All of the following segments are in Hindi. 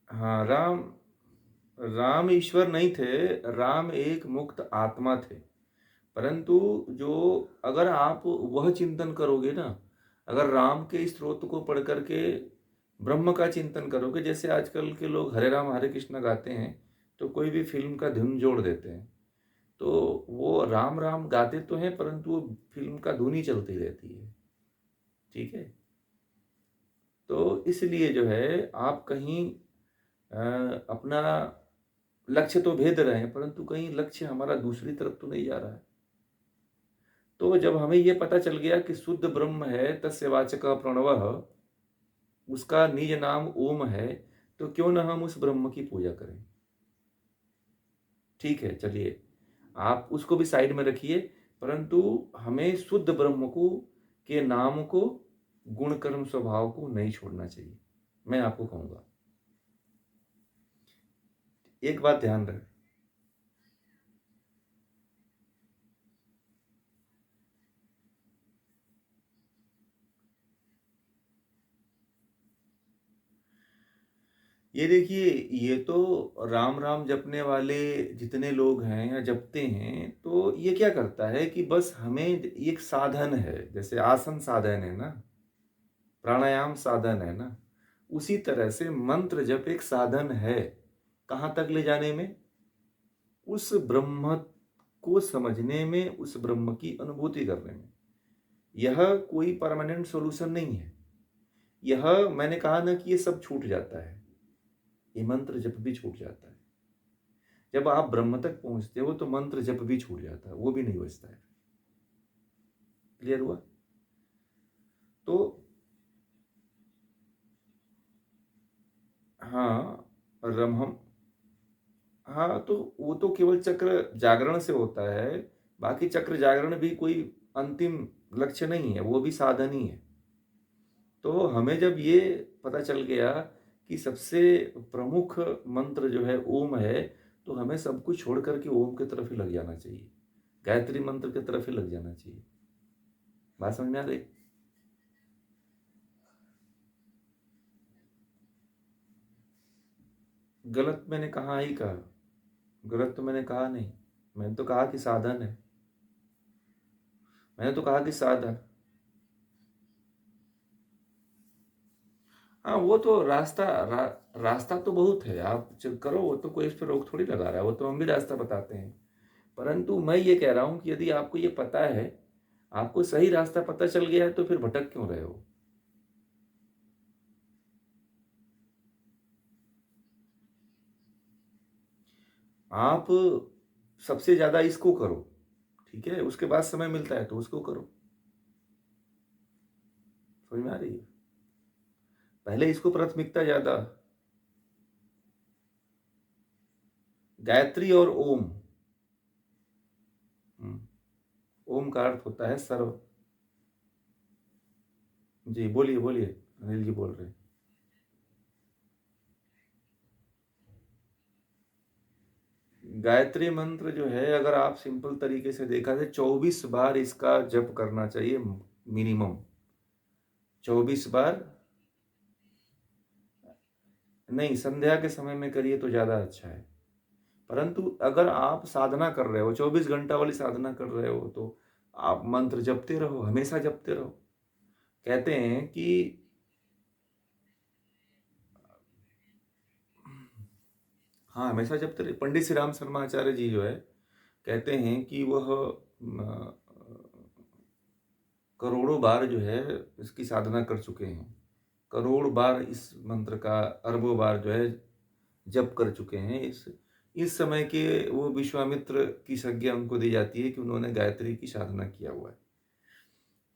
हाँ, राम राम ईश्वर नहीं थे, राम एक मुक्त आत्मा थे। परंतु जो अगर आप वह चिंतन करोगे ना, अगर राम के स्त्रोत को पढ़ कर के ब्रह्म का चिंतन करोगे, जैसे आजकल के लोग हरे राम हरे कृष्ण गाते हैं, तो कोई भी फ़िल्म का धुन जोड़ देते हैं। तो वो राम, राम गाते तो हैं परंतु वो फ़िल्म का धुन ही चलती रहती है, ठीक है? तो इसलिए जो है आप कहीं अपना लक्ष्य तो भेद रहे हैं परंतु कहीं लक्ष्य हमारा दूसरी तरफ तो नहीं जा रहा है। तो जब हमें ये पता चल गया कि शुद्ध ब्रह्म है तस्य वाचकः प्रणवः, उसका निज नाम ओम है, तो क्यों ना हम उस ब्रह्म की पूजा करें। ठीक है, चलिए आप उसको भी साइड में रखिए, परंतु हमें शुद्ध ब्रह्म को के नाम को, गुण कर्म स्वभाव को नहीं छोड़ना चाहिए। मैं आपको कहूँगा, एक बात ध्यान रहे। ये देखिए, ये तो राम राम जपने वाले जितने लोग हैं या जपते हैं, तो ये क्या करता है कि बस हमें एक साधन है, जैसे आसन साधन है ना, प्राणायाम साधन है ना, उसी तरह से मंत्र जप एक साधन है। कहाँ तक ले जाने में? उस ब्रह्म को समझने में, उस ब्रह्म की अनुभूति करने में। यह कोई परमानेंट सॉल्यूशन नहीं है। यह मैंने कहा ना कि ये सब छूट जाता है। ये मंत्र जप भी छूट जाता है। जब आप ब्रह्म तक पहुंचते हो तो मंत्र जप भी छूट जाता है, वो भी नहीं बचता है। क्लियर हुआ? तो हाँ, रमहम, हाँ, तो वो तो केवल चक्र जागरण से होता है। बाकी चक्र जागरण भी कोई अंतिम लक्ष्य नहीं है, वो भी साधन ही है। तो हमें जब ये पता चल गया कि सबसे प्रमुख मंत्र जो है ओम है, तो हमें सब कुछ छोड़ करके ओम की तरफ ही लग जाना चाहिए। गायत्री मंत्र की तरफ ही लग जाना चाहिए। बात समझ में आ गई? गलत मैंने कहाँ ही कहा, गलत तो मैंने कहा नहीं। मैंने तो कहा कि साधन है। मैंने तो कहा कि साधन। हाँ, वो तो रास्ता तो बहुत है, आप करो, वो तो कोई इस पर रोक थोड़ी लगा रहा है, वो तो हम भी रास्ता बताते हैं। परंतु मैं ये कह रहा हूँ कि यदि आपको ये पता है, आपको सही रास्ता पता चल गया है, तो फिर भटक क्यों रहे हो? आप सबसे ज्यादा इसको करो, ठीक है, उसके बाद समय मिलता है तो उसको करो। समझ में आ रही है? पहले इसको प्राथमिकता ज्यादा। गायत्री और ओम। हम्म, ओम का अर्थ होता है सर्व। जी बोलिए बोलिए, अनिल जी बोल रहे हैं। गायत्री मंत्र जो है, अगर आप सिंपल तरीके से देखा जाए, 24 बार इसका जप करना चाहिए मिनिमम। 24 बार। नहीं, संध्या के समय में करिए तो ज़्यादा अच्छा है। परंतु अगर आप साधना कर रहे हो, 24 घंटा वाली साधना कर रहे हो, तो आप मंत्र जपते रहो, हमेशा जपते रहो। कहते हैं कि हाँ, हमेशा जपते रहे। पंडित श्री राम शर्मा आचार्य जी जो है, कहते हैं कि वह करोड़ों बार जो है इसकी साधना कर चुके हैं। करोड़ बार इस मंत्र का, अरबों बार जो है जप कर चुके हैं। इस समय के वो विश्वामित्र की संज्ञा उनको दी जाती है कि उन्होंने गायत्री की साधना किया हुआ है।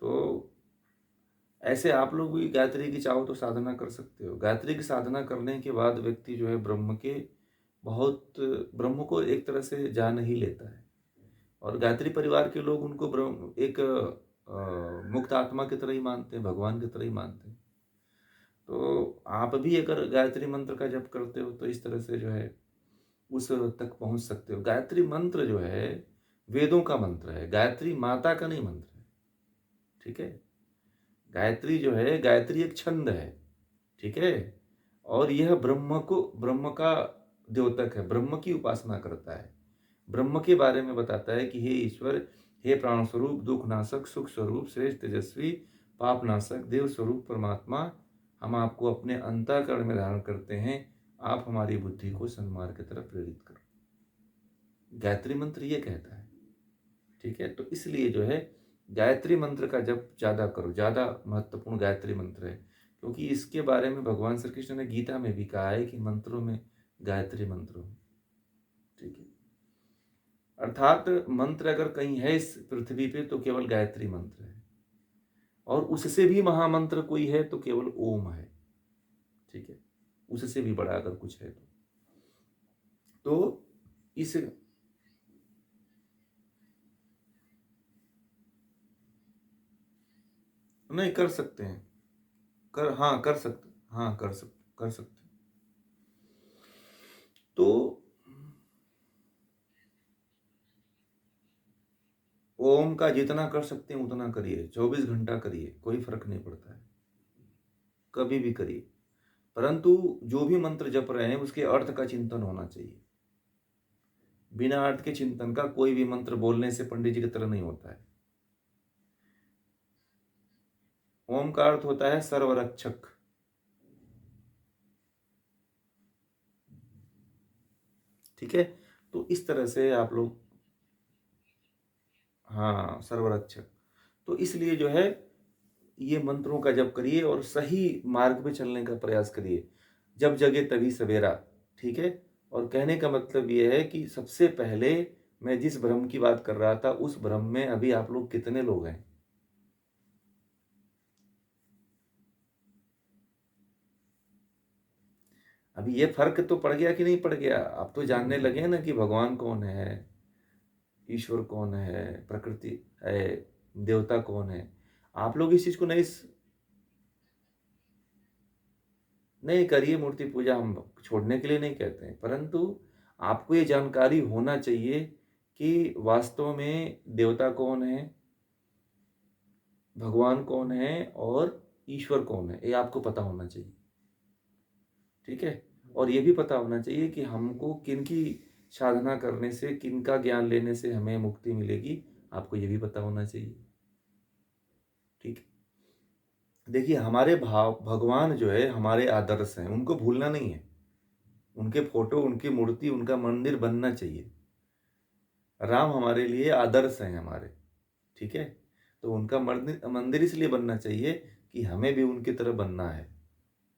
तो ऐसे आप लोग भी गायत्री की चाहो तो साधना कर सकते हो। गायत्री की साधना करने के बाद व्यक्ति जो है ब्रह्म के बहुत, ब्रह्म को एक तरह से जान ही लेता है। और गायत्री परिवार के लोग उनको ब्रह्म एक मुक्त आत्मा की तरह ही मानते हैं, भगवान की तरह ही मानते हैं। तो आप भी अगर गायत्री मंत्र का जप करते हो तो इस तरह से जो है उस तक पहुंच सकते हो। गायत्री मंत्र जो है वेदों का मंत्र है, गायत्री माता का नहीं मंत्र है। ठीक है? गायत्री जो है, गायत्री एक छंद है। ठीक है? और यह ब्रह्म का द्योतक है, ब्रह्म की उपासना करता है, ब्रह्म के बारे में बताता है कि हे ईश्वर, हे प्राण स्वरूप, दुख नाशक, सुख स्वरूप, श्रेष्ठ तेजस्वी, पाप नाशक, देव स्वरूप परमात्मा, हम आपको अपने अंतःकरण में धारण करते हैं, आप हमारी बुद्धि को सन्मार्ग की तरफ प्रेरित करो। गायत्री मंत्र ये कहता है, ठीक है। तो इसलिए जो है गायत्री मंत्र का जप ज्यादा करो, ज्यादा महत्वपूर्ण गायत्री मंत्र है, क्योंकि इसके बारे में भगवान श्री कृष्ण ने गीता में भी कहा है कि मंत्रों में गायत्री मंत्र हो, ठीक है। अर्थात मंत्र अगर कहीं है इस पृथ्वी पे तो केवल गायत्री मंत्र है, और उससे भी महामंत्र कोई है तो केवल ओम है, ठीक है। उससे भी बड़ा अगर कुछ है तो इस नहीं कर सकते हैं, हाँ कर सकते, हाँ कर सकते। तो ओम का जितना कर सकते हैं उतना करिए, 24 घंटा करिए, कोई फर्क नहीं पड़ता है, कभी भी करिए। परंतु जो भी मंत्र जप रहे हैं उसके अर्थ का चिंतन होना चाहिए। बिना अर्थ के चिंतन का कोई भी मंत्र बोलने से पंडित जी की तरह नहीं होता है। ओम का अर्थ होता है सर्वरक्षक, ठीक है। तो इस तरह से आप लोग, हाँ सर्वरक्षक, तो इसलिए जो है ये मंत्रों का जप करिए और सही मार्ग पे चलने का प्रयास करिए। जब जगे तभी सवेरा, ठीक है। और कहने का मतलब ये है कि सबसे पहले मैं जिस भ्रम की बात कर रहा था उस भ्रम में अभी आप लोग कितने लोग हैं? अभी ये फर्क तो पड़ गया कि नहीं पड़ गया? आप तो जानने लगे हैं ना कि भगवान कौन है, ईश्वर कौन है, प्रकृति है, देवता कौन है। आप लोग इस चीज को नहीं, नहीं करिए मूर्ति पूजा, हम छोड़ने के लिए नहीं कहते हैं, परंतु आपको ये जानकारी होना चाहिए कि वास्तव में देवता कौन है, भगवान कौन है और ईश्वर कौन है, ये आपको पता होना चाहिए, ठीक है। और ये भी पता होना चाहिए कि हमको किन की साधना करने से, किन का ज्ञान लेने से हमें मुक्ति मिलेगी, आपको ये भी पता होना चाहिए, ठीक है। देखिए हमारे भाव भगवान जो है हमारे आदर्श हैं, उनको भूलना नहीं है। उनके फोटो, उनकी मूर्ति, उनका मंदिर बनना चाहिए। राम हमारे लिए आदर्श हैं हमारे, ठीक है। तो उनका मंदिर मंदिर इसलिए बनना चाहिए कि हमें भी उनकी तरह बनना है,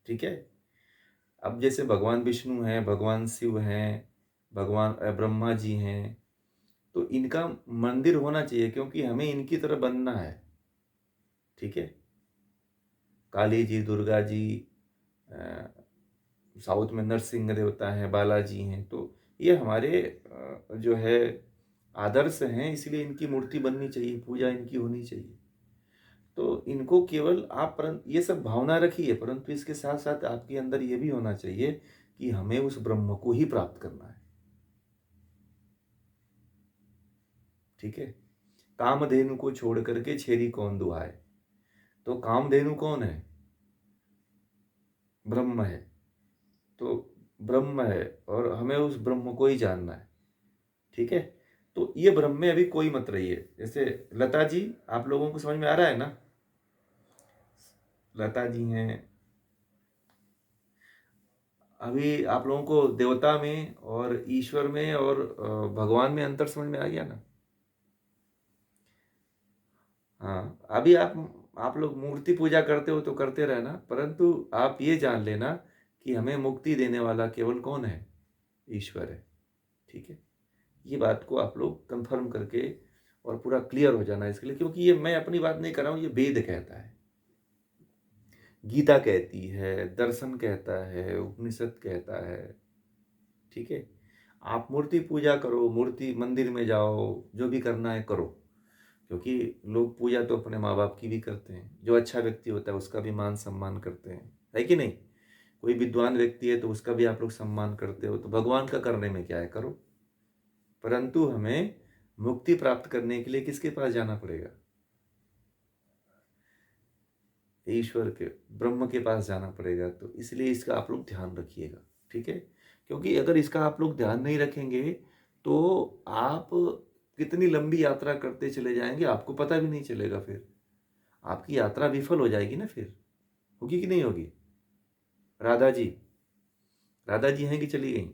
ठीक है। अब जैसे भगवान विष्णु हैं, भगवान शिव हैं, भगवान ब्रह्मा जी हैं, तो इनका मंदिर होना चाहिए क्योंकि हमें इनकी तरह बनना है, ठीक है। काली जी, दुर्गा जी, साउथ में नरसिंह देवता हैं, बालाजी हैं, तो ये हमारे जो है आदर्श हैं, इसलिए इनकी मूर्ति बननी चाहिए, पूजा इनकी होनी चाहिए। तो इनको केवल आप परंतु ये सब भावना रखिए, परंतु इसके साथ साथ आपके अंदर ये भी होना चाहिए कि हमें उस ब्रह्म को ही प्राप्त करना है, ठीक है। कामधेनु को छोड़ करके छेरी कौन दुहाए, तो कामधेनु कौन है? ब्रह्म है। तो ब्रह्म है और हमें उस ब्रह्म को ही जानना है, ठीक है। तो ये ब्रह्म में अभी कोई मत रहिए। जैसे लता जी, आप लोगों को समझ में आ रहा है ना? लता जी हैं, अभी आप लोगों को देवता में और ईश्वर में और भगवान में अंतर समझ में आ गया ना? हाँ, अभी आप लोग मूर्ति पूजा करते हो तो करते रहना, परंतु आप ये जान लेना कि हमें मुक्ति देने वाला केवल कौन है? ईश्वर है, ठीक है। ये बात को आप लोग कंफर्म करके और पूरा क्लियर हो जाना इसके लिए, क्योंकि ये मैं अपनी बात नहीं कर रहा हूँ, ये वेद कहता है, गीता कहती है, दर्शन कहता है, उपनिषद कहता है, ठीक है। आप मूर्ति पूजा करो, मूर्ति मंदिर में जाओ, जो भी करना है करो, क्योंकि लोग पूजा तो अपने माँ बाप की भी करते हैं, जो अच्छा व्यक्ति होता है उसका भी मान सम्मान करते हैं, है कि नहीं? कोई विद्वान व्यक्ति है तो उसका भी आप लोग सम्मान करते हो, तो भगवान का करने में क्या है, करो। परंतु हमें मुक्ति प्राप्त करने के लिए किसके पास जाना पड़ेगा? ईश्वर के, ब्रह्म के पास जाना पड़ेगा। तो इसलिए इसका आप लोग ध्यान रखिएगा, ठीक है? क्योंकि अगर इसका आप लोग ध्यान नहीं रखेंगे तो आप कितनी लंबी यात्रा करते चले जाएंगे आपको पता भी नहीं चलेगा। फिर आपकी यात्रा विफल हो जाएगी ना। फिर होगी कि नहीं होगी? राधा जी, राधा जी हैं कि चली गई?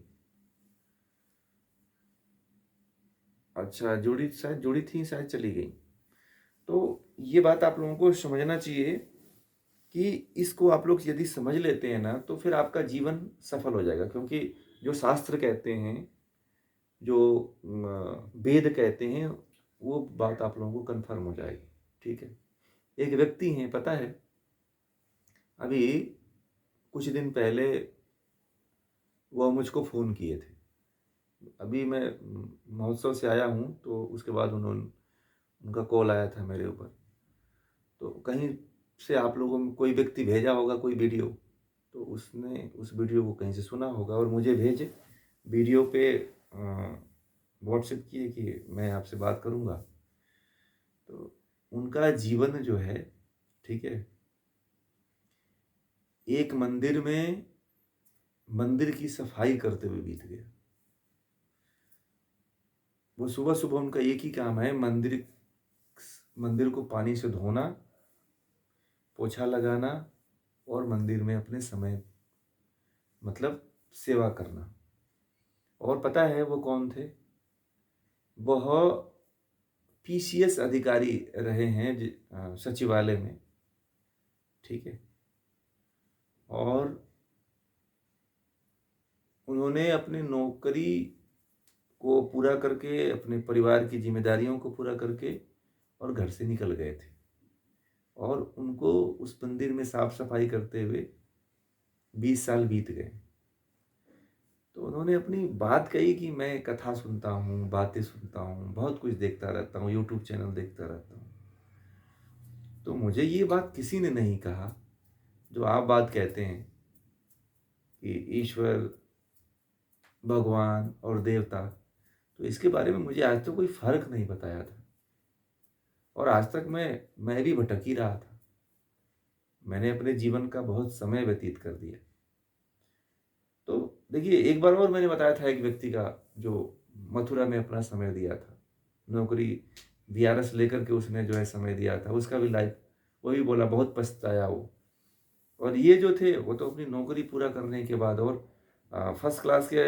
अच्छा, जुड़ी, शायद जुड़ी थी, शायद चली गई। तो ये बात आप लोगों को समझना चाहिए कि इसको आप लोग यदि समझ लेते हैं ना तो फिर आपका जीवन सफल हो जाएगा। क्योंकि जो शास्त्र कहते हैं, जो वेद कहते हैं, वो बात आप लोगों को कंफर्म हो जाएगी, ठीक है? एक व्यक्ति हैं, पता है, अभी कुछ दिन पहले वो मुझको फ़ोन किए थे। अभी मैं महोत्सव से आया हूँ तो उसके बाद उनका कॉल आया था मेरे ऊपर। तो कहीं से आप लोगों में कोई व्यक्ति भेजा होगा कोई वीडियो, तो उसने उस वीडियो को कहीं से सुना होगा और मुझे भेजे वीडियो पे व्हाट्सएप किए कि मैं आपसे बात करूँगा। तो उनका जीवन जो है, ठीक है, एक मंदिर में मंदिर की सफाई करते हुए बीत गया। वो सुबह सुबह उनका एक ही काम है, मंदिर को पानी से धोना, पोछा लगाना और मंदिर में अपने समय मतलब सेवा करना। और पता है वो कौन थे? वह पीसीएस अधिकारी रहे हैं सचिवालय में, ठीक है? और उन्होंने अपनी नौकरी को पूरा करके, अपने परिवार की जिम्मेदारियों को पूरा करके और घर से निकल गए थे। और उनको उस मंदिर में साफ सफाई करते हुए 20 साल बीत गए। तो उन्होंने अपनी बात कही कि मैं कथा सुनता हूँ, बातें सुनता हूँ, बहुत कुछ देखता रहता हूँ, यूट्यूब चैनल देखता रहता हूँ। तो मुझे ये बात किसी ने नहीं कहा जो आप बात कहते हैं कि ईश्वर, भगवान और देवता। तो इसके बारे में मुझे आज तक कोई फर्क नहीं बताया था और आज तक मैं भी भटक ही रहा था। मैंने अपने जीवन का बहुत समय व्यतीत कर दिया। तो देखिए, एक बार और मैंने बताया था एक व्यक्ति का जो मथुरा में अपना समय दिया था, नौकरी वीआरएस लेकर के उसने जो है समय दिया था, उसका भी लाइफ, वो भी बोला बहुत पछताया वो। और ये जो थे वो तो अपनी नौकरी पूरा करने के बाद और फर्स्ट क्लास के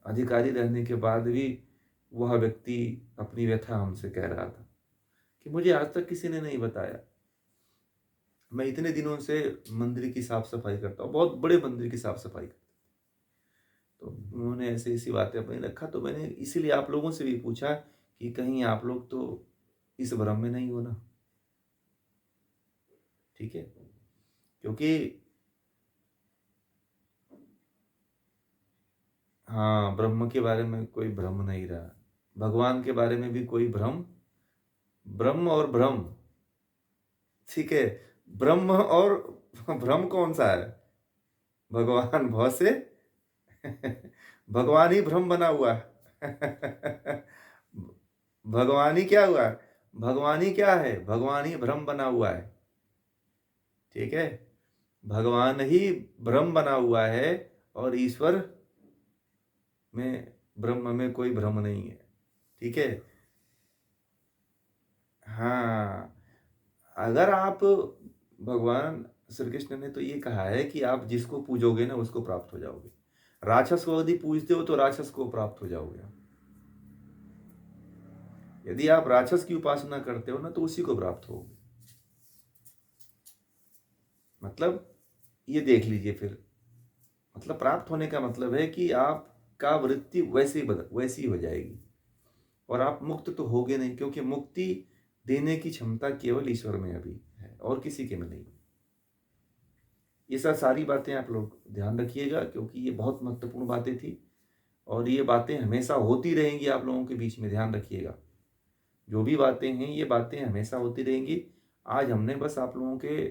अधिकारी रहने के बाद भी वह व्यक्ति अपनी व्यथा हमसे कह रहा था कि मुझे आज तक किसी ने नहीं बताया। मैं इतने दिनों से मंदिर की साफ सफाई करता हूँ, बहुत बड़े मंदिर की साफ सफाई करता हूँ। तो उन्होंने ऐसे ऐसी बातें अपने रखा। तो मैंने इसीलिए आप लोगों से भी पूछा कि कहीं आप लोग तो इस भ्रम में नहीं हो ना, ठीक है? क्योंकि हाँ, ब्रह्म के बारे में कोई भ्रम नहीं रहा, भगवान के बारे में भी कोई भ्रम, ब्रह्म और भ्रम, ठीक है? ब्रह्म और भ्रम कौन सा है? भगवान भव से भगवान ही भ्रम बना हुआ है। भगवान ही क्या हुआ है? भगवान ही क्या है? भगवान ही भ्रम बना हुआ है, ठीक है? भगवान ही भ्रम बना हुआ है और ईश्वर में, ब्रह्म में कोई भ्रम नहीं है, ठीक है? हाँ, अगर आप, भगवान श्री कृष्ण ने तो ये कहा है कि आप जिसको पूजोगे ना उसको प्राप्त हो जाओगे। राक्षस को यदि पूजते हो तो राक्षस को प्राप्त हो जाओगे। यदि आप राक्षस की उपासना करते हो ना तो उसी को प्राप्त होगे। मतलब ये देख लीजिए फिर, मतलब प्राप्त होने का मतलब है कि आपका वृत्ति वैसी हो जाएगी और आप मुक्त तो होगे नहीं, क्योंकि मुक्ति देने की क्षमता केवल ईश्वर में अभी है और किसी के में नहीं। ये सब सारी बातें आप लोग ध्यान रखिएगा क्योंकि ये बहुत महत्वपूर्ण बातें थी और ये बातें हमेशा होती रहेंगी आप लोगों के बीच में, ध्यान रखिएगा। जो भी बातें हैं ये बातें हमेशा होती रहेंगी। आज हमने बस आप लोगों के